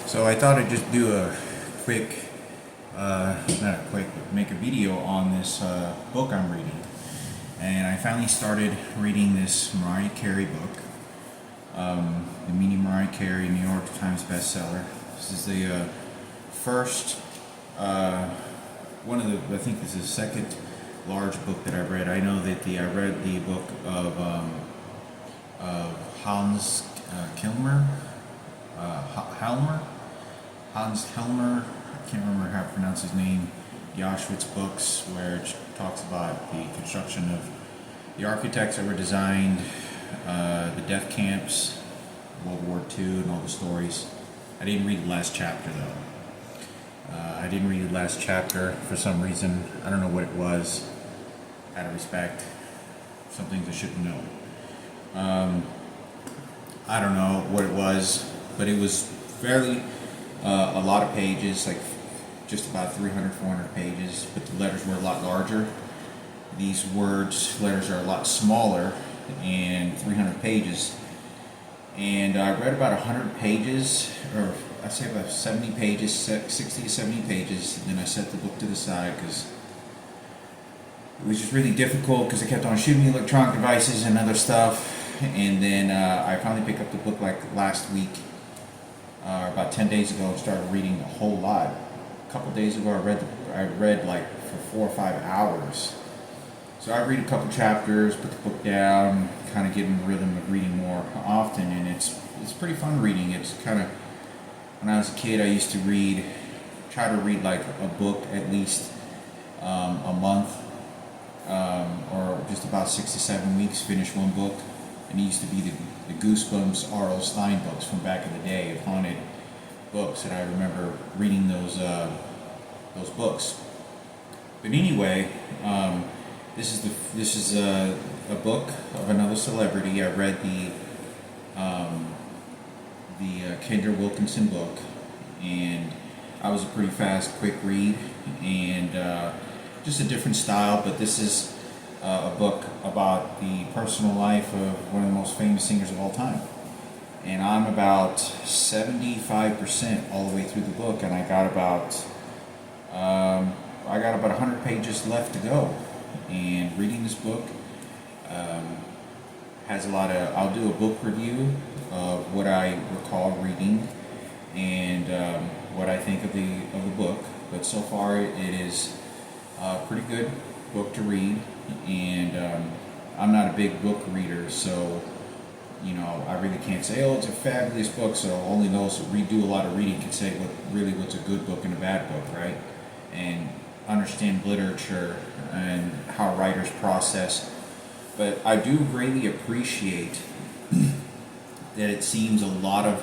So I thought I'd just do a quick, not a quick, but make a video on this book I'm reading. And I finally started reading this Mariah Carey book, the Mini Mariah Carey New York Times bestseller. This is the first, I think this is the second large book that I've read. I know that I read the book of Hans Kilmer, Hans Helmer, I can't remember how to pronounce his name, the Auschwitz books, where it talks about the construction of the architects that were designed, the death camps, World War II, and all the stories. I didn't read the last chapter though. I didn't read the last chapter for some reason. I don't know what it was. Out of respect, some things I shouldn't know. I don't know what it was, but it was fairly a lot of pages, like just about 300, 400 pages, but the letters were a lot larger. These letters are a lot smaller, and 300 pages. And I read about 100 pages, or I'd say about 70 pages, 60 to 70 pages, and then I set the book to the side because it was just really difficult because I kept on shooting electronic devices and other stuff. And then I finally picked up the book like last week, about 10 days ago, and started reading a whole lot. A couple days ago I read like for 4 or 5 hours. So I read a couple chapters, put the book down, kind of get in the rhythm of reading more often, and it's pretty fun reading. It's kind of, when I was a kid I used to try to read like a book at least a month, or just about 6 to 7 weeks, finish one book. And it used to be the Goosebumps R.L. Stine books from back in the day, of haunted books, and I remember reading those books. But anyway, this is a book of another celebrity. I read the Kendra Wilkinson book, and I was a pretty fast, quick read, and just a different style. But this is a book about the personal life of one of the most famous singers of all time. And I'm about 75% all the way through the book, and I got about 100 pages left to go. And reading this book has a lot of, I'll do a book review of what I recall reading and what I think of the book. But so far it is a pretty good book to read, and I'm not a big book reader, so I really can't say, oh, it's a fabulous book. So only those who do a lot of reading can say what's a good book and a bad book, right? And understand literature and how writers process. But I do greatly appreciate that it seems a lot of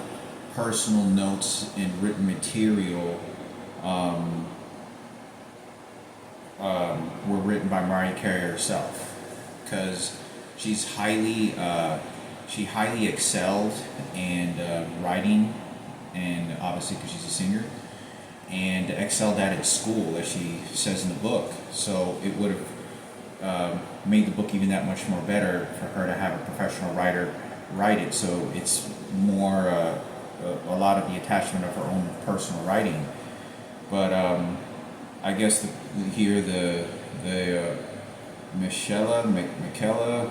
personal notes and written material were written by Mariah Carey herself, because she highly excelled in writing, and obviously because she's a singer, and excelled at it at school, as she says in the book. So it would have made the book even that much more better for her to have a professional writer write it. So it's more a lot of the attachment of her own personal writing. But I guess the Michaela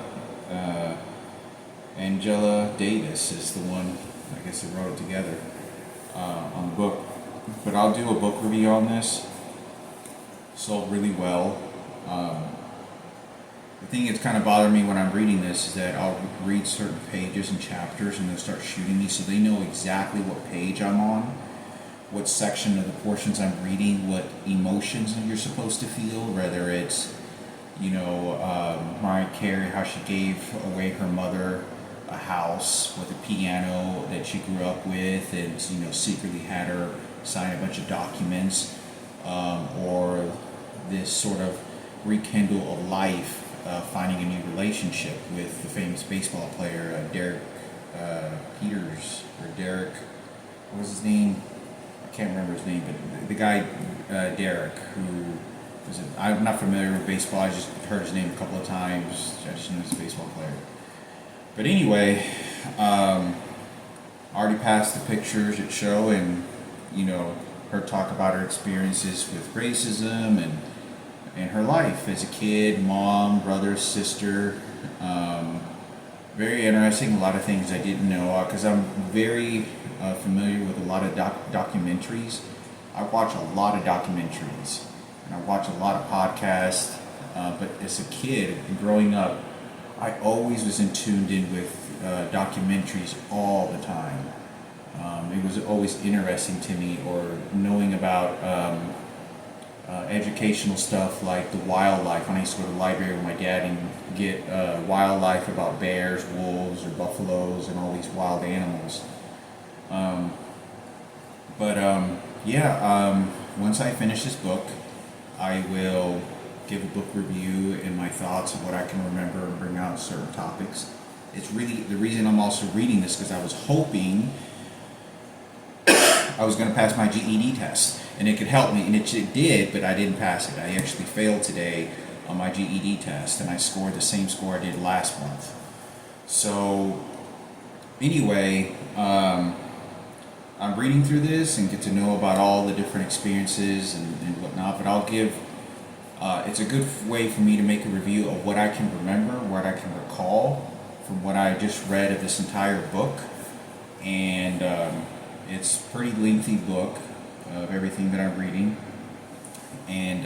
Angela Davis is the one, I guess, that wrote it together on the book. But I'll do a book review on this. Sold really well. The thing that's kind of bothering me when I'm reading this is that I'll read certain pages and chapters, and they'll start shooting me, so they know exactly what page I'm on, what section of the portions I'm reading, what emotions you're supposed to feel, whether it's Mariah Carey, how she gave away her mother a house with a piano that she grew up with, and secretly had her sign a bunch of documents, or this sort of rekindle of life, finding a new relationship with the famous baseball player Derek Peters, or Derek, what was his name? I can't remember his name, but the guy Derek, who was I'm not familiar with baseball. I just heard his name a couple of times. I just know he's a baseball player. But anyway, already passed the pictures at show, and her talk about her experiences with racism and her life as a kid, mom, brother, sister. Very interesting. A lot of things I didn't know because I'm very familiar with a lot of documentaries. I watch a lot of documentaries and I watch a lot of podcasts. But as a kid and growing up, I always was tuned in with documentaries all the time. It was always interesting to me, or knowing about educational stuff like the wildlife. When I used to go to the library with my dad and get wildlife about bears, wolves, or buffaloes, and all these wild animals. Once I finish this book, I will give a book review and my thoughts of what I can remember and bring out certain topics. It's really the reason I'm also reading this, because I was hoping I was going to pass my GED test and it could help me, and it did, but I didn't pass it. I actually failed today on my GED test, and I scored the same score I did last month. So anyway, I'm reading through this and get to know about all the different experiences and whatnot, but I'll give it's a good way for me to make a review of what I can remember, what I can recall from what I just read of this entire book. And it's a pretty lengthy book of everything that I'm reading. And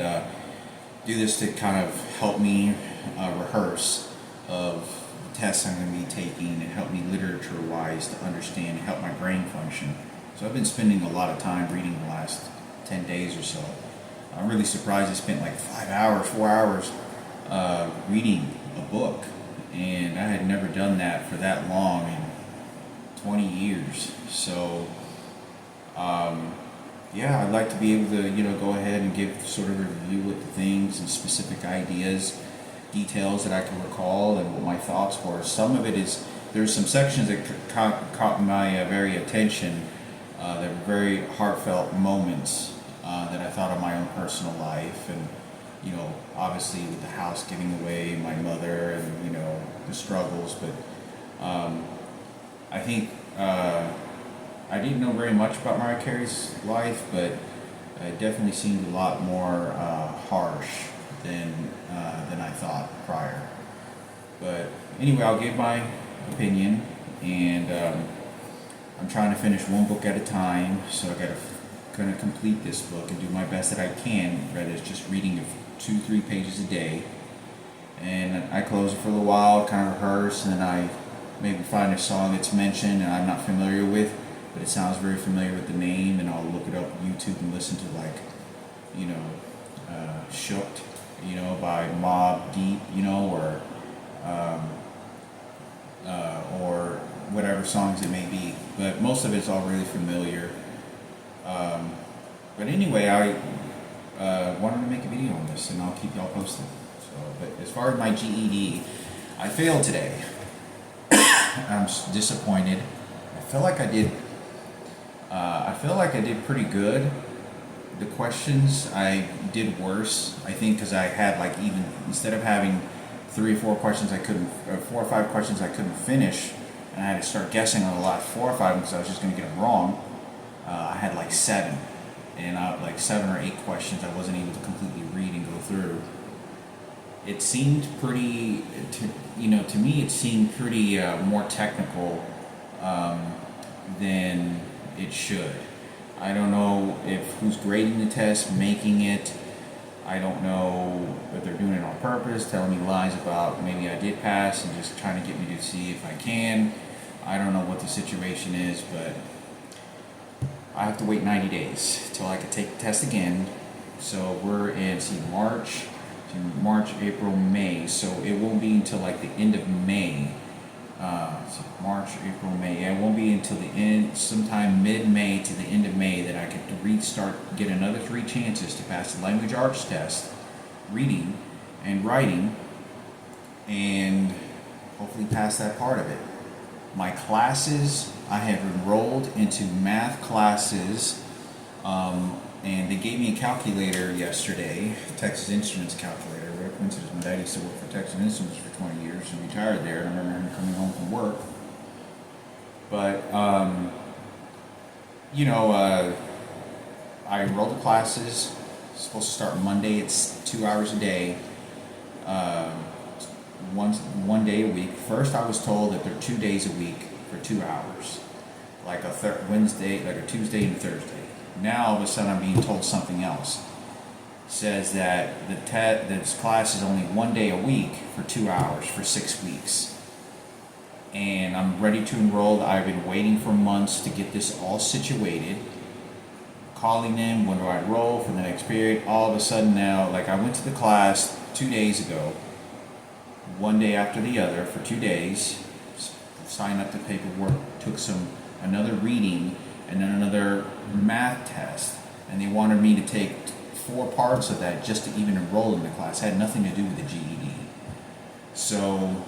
do this to kind of help me rehearse of the tests I'm going to be taking and help me literature-wise to understand and help my brain function. So I've been spending a lot of time reading the last 10 days or so. I'm really surprised I spent like 5 hours, 4 hours reading a book, and I had never done that for that long in 20 years. So, I'd like to be able to, go ahead and give sort of a review with the things and specific ideas, details that I can recall, and what my thoughts were. Some of it is, there's some sections that caught my very attention, that were very heartfelt moments. That I thought of my own personal life, and obviously with the house giving away, my mother, and the struggles. But I think I didn't know very much about Mariah Carey's life, but it definitely seemed a lot more harsh than I thought prior. But anyway, I'll give my opinion, and I'm trying to finish one book at a time, so I got to going to complete this book and do my best that I can, rather than just reading 2-3 pages a day. And I close it for a little while, kind of rehearse, and then I maybe find a song that's mentioned and I'm not familiar with, but it sounds very familiar with the name, and I'll look it up on YouTube and listen to Shooked, by Mobb Deep, or whatever songs it may be. But most of it's all really familiar. But anyway, I wanted to make a video on this, and I'll keep y'all posted. But as far as my GED, I failed today. I'm disappointed. I feel like I did pretty good. The questions I did worse, I think, because I had even instead of having 3 or 4 questions 4 or 5 questions I couldn't finish, and I had to start guessing on the last 4 or 5 because I was just going to get them wrong. I had 7, and 7 or 8 questions I wasn't able to completely read and go through. It seemed pretty, to me, it seemed pretty more technical than it should. I don't know if who's grading the test, making it. I don't know if they're doing it on purpose, telling me lies about maybe I did pass and just trying to get me to see if I can. I don't know what the situation is, but I have to wait 90 days till I can take the test again. So we're in March, April, May. So it won't be until the end of May. March, April, May. Yeah, it won't be until the end, sometime mid-May to the end of May, that I can get another 3 chances to pass the language arts test, reading and writing, and hopefully pass that part of it. My classes, I have enrolled into math classes, and they gave me a calculator yesterday, Texas Instruments calculator. What a coincidence. My dad used to work for Texas Instruments for 20 years and retired there, and I remember him coming home from work. But, I enrolled the classes. It's supposed to start Monday. It's 2 hours a day, uh, one day a week. First, I was told that they're 2 days a week for 2 hours, like a Wednesday, like a Tuesday and Thursday. Now all of a sudden, I'm being told something else. It says that this class is only 1 day a week for 2 hours for 6 weeks. And I'm ready to enroll. I've been waiting for months to get this all situated. Calling them, when do I enroll for the next period? All of a sudden now, like I went to the class 2 days ago, one day after the other for 2 days, signed up the paperwork, took another reading, and then another math test. And they wanted me to take 4 parts of that just to even enroll in the class. It had nothing to do with the GED. So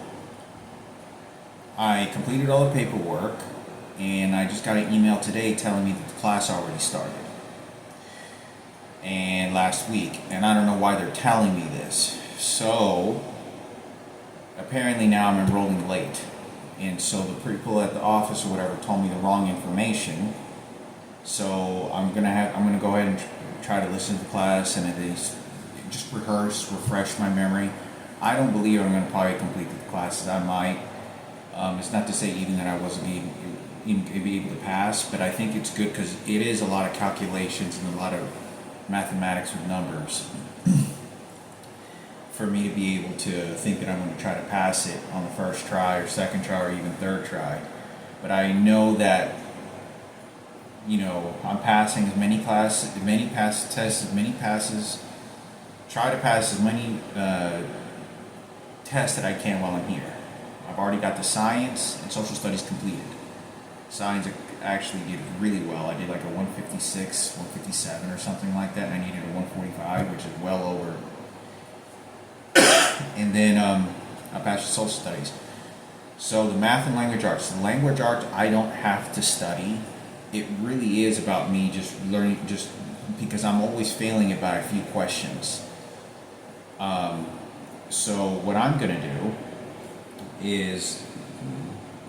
I completed all the paperwork, and I just got an email today telling me that the class already started. And last week, and I don't know why they're telling me this. So apparently now I'm enrolling late, and so the people at the office or whatever told me the wrong information. So I'm gonna go ahead and try to listen to the class and at least just refresh my memory. I don't believe I'm gonna probably complete the classes. I might. It's not to say even that I wasn't even be able to pass, but I think it's good because it is a lot of calculations and a lot of mathematics with numbers for me to be able to think that I'm going to try to pass it on the first try or second try or even third try. But I know that, I'm passing as many classes, as many tests, as many passes, try to pass as many tests that I can while I'm here. I've already got the science and social studies completed. Science I actually did really well. I did like a 156, 157 or something like that, and I needed a 145, which is well over. And then I passed the social studies. So the math and language arts. The language arts I don't have to study. It really is about me just learning, just because I'm always failing it by a few questions. So what I'm going to do is,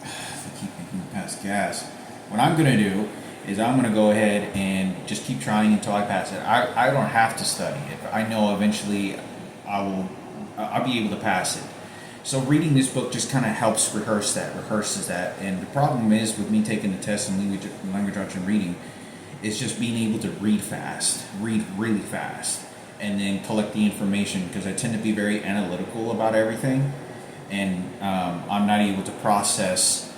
I keep making me pass gas. What I'm going to do is I'm going to go ahead and just keep trying until I pass it. I don't have to study it. I know eventually I'll be able to pass it. So reading this book just kind of helps rehearses that. And the problem is with me taking the test in language arts and reading is just being able to read really fast, and then collect the information, because I tend to be very analytical about everything. And I'm not able to process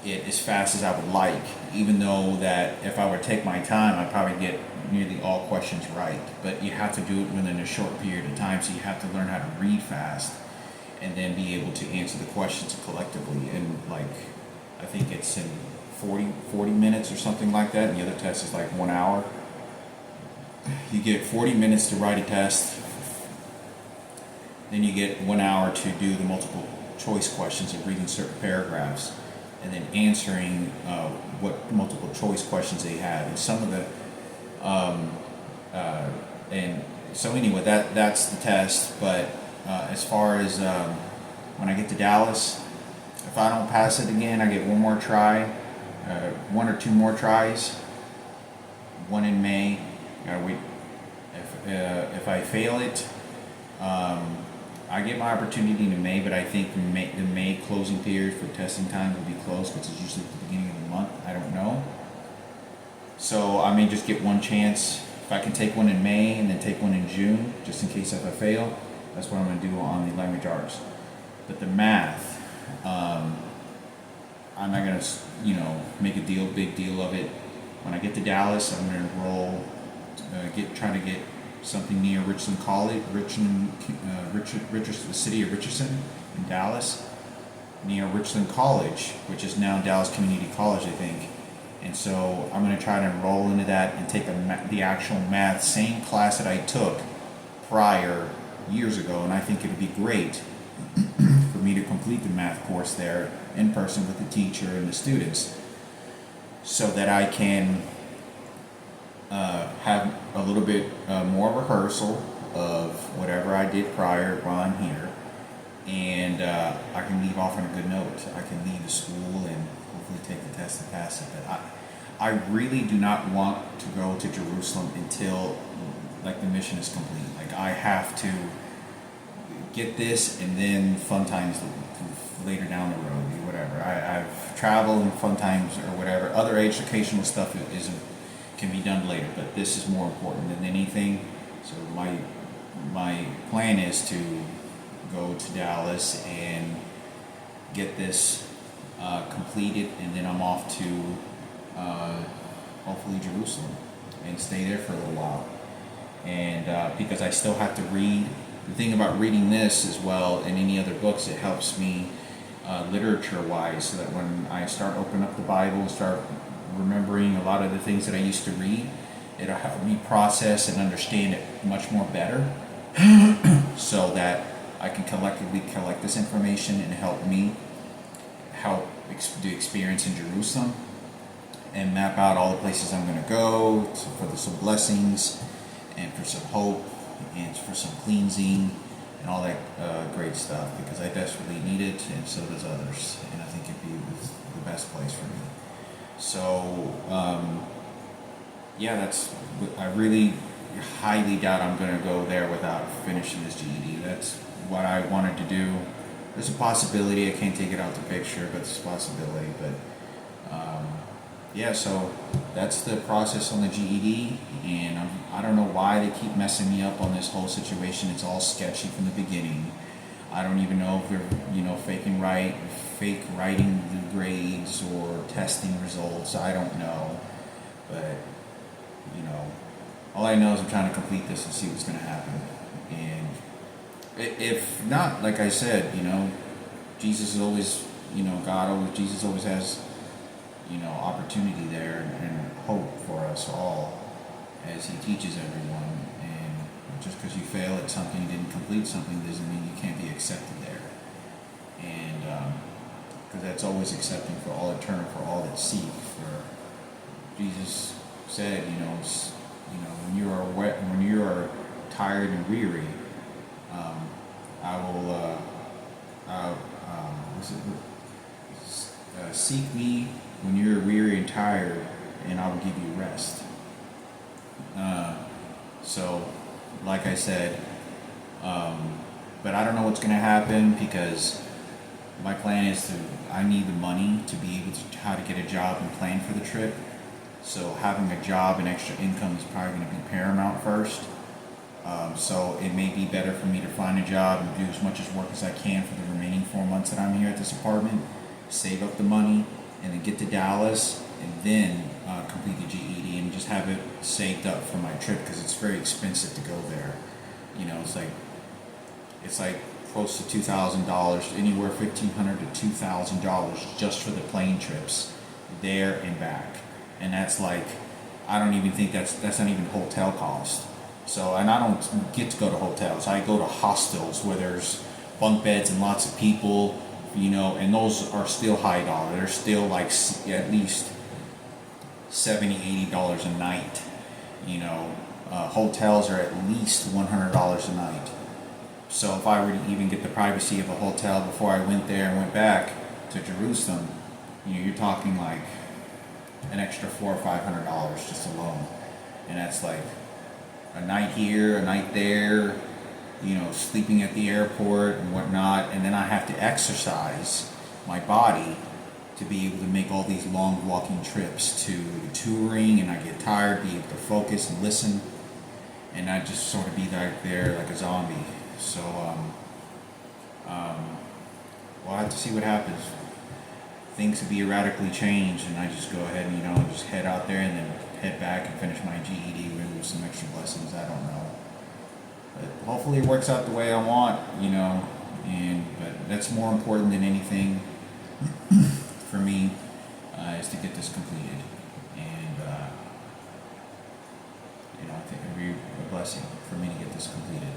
it as fast as I would like, even though that if I were to take my time, I'd probably get nearly all questions right. But you have to do it within a short period of time, so you have to learn how to read fast and then be able to answer the questions collectively. And I think it's in 40 minutes or something like that, and the other test is like 1 hour. You get 40 minutes to write a test, then you get 1 hour to do the multiple choice questions of reading certain paragraphs, and then answering what multiple choice questions they have. And some of the and so anyway, that's the test. But as far as when I get to Dallas, if I don't pass it again, I get one more try, 1 or 2 more tries, one in May. Gotta wait. If I fail it, I get my opportunity in May, but I think the May closing period for testing time will be closed, because it's usually at the beginning of the month. I don't know. So I may just get one chance. If I can take one in May and then take one in June, just in case if I fail, that's what I'm going to do on the language arts. But the math, I'm not going to, make a big deal of it. When I get to Dallas, I'm going to enroll, try to get something near Richland College, the city of Richardson in Dallas, near Richland College, which is now Dallas Community College, I think. And so I'm going to try to enroll into that and take the actual math, same class that I took prior years ago, and I think it would be great for me to complete the math course there in person with the teacher and the students, so that I can have a little bit more rehearsal of whatever I did prior while I'm here, and I can leave off on a good note. I can leave the school and hopefully take the test and pass it. But I really do not want to go to Jerusalem until like the mission is complete. Like I have to get this, and then fun times later down the road, whatever. I've traveled and fun times or whatever. Other educational stuff can be done later, but this is more important than anything. So my plan is to go to Dallas and get this completed, and then I'm off to hopefully Jerusalem and stay there for a little while. And because I still have to read. The thing about reading this as well and any other books, it helps me literature-wise, so that when I start opening up the Bible and start remembering a lot of the things that I used to read, it'll help me process and understand it much more better, so that I can collectively collect this information and help me the experience in Jerusalem, and map out all the places I'm going to go for some blessings and for some hope and for some cleansing and all that great stuff, because I desperately need it, and so does others, and I think it'd be the best place for me. So yeah, I really highly doubt I'm going to go there without finishing this GED. That's what I wanted to do. There's a possibility. I can't take it out the picture, but there's a possibility. But yeah, so that's the process on the GED, and I don't know why they keep messing me up on this whole situation. It's all sketchy from the beginning. I don't even know if they're fake writing the grades or testing results. I don't know, but all I know is I'm trying to complete this and see what's going to happen. And if not, like I said, Jesus is always, Jesus always has, opportunity there and hope for us all as he teaches everyone. And just because you fail at something, you didn't complete something, doesn't mean you can't be accepted there. And because that's always accepting for all eternal, for all that seek. For Jesus said, when you are tired and weary, I will seek me when you're weary and tired, and I will give you rest. So, like I said, but I don't know what's going to happen, because my plan is I need the money to be able to how to get a job and plan for the trip. So having a job and extra income is probably going to be paramount first. So it may be better for me to find a job and do as much as work as I can for the remaining 4 months that I'm here at this apartment, save up the money, and then get to Dallas, and then complete the GED and just have it saved up for my trip, because it's very expensive to go there. It's like close to $2,000, anywhere $1,500 to $2,000 just for the plane trips there and back. And that's like, I don't even think that's not even hotel cost. So, and I don't get to go to hotels. I go to hostels where there's bunk beds and lots of people, and those are still high dollar. They're still like at least $70, $80 a night. Hotels are at least $100 a night. So if I were to even get the privacy of a hotel before I went there and went back to Jerusalem, you're talking like an extra $400 or $500 just alone. And that's like a night here, a night there, sleeping at the airport and whatnot. And then I have to exercise my body to be able to make all these long walking trips to the touring, and I get tired, be able to focus and listen, and not just sort of be like there like a zombie. So we'll have to see what happens. Things could be erratically changed, and I just go ahead and just head out there and then head back and finish my GED with some extra blessings. I don't know, but hopefully it works out the way I want, but that's more important than anything for me, is to get this completed. And I think it'd be a blessing for me to get this completed.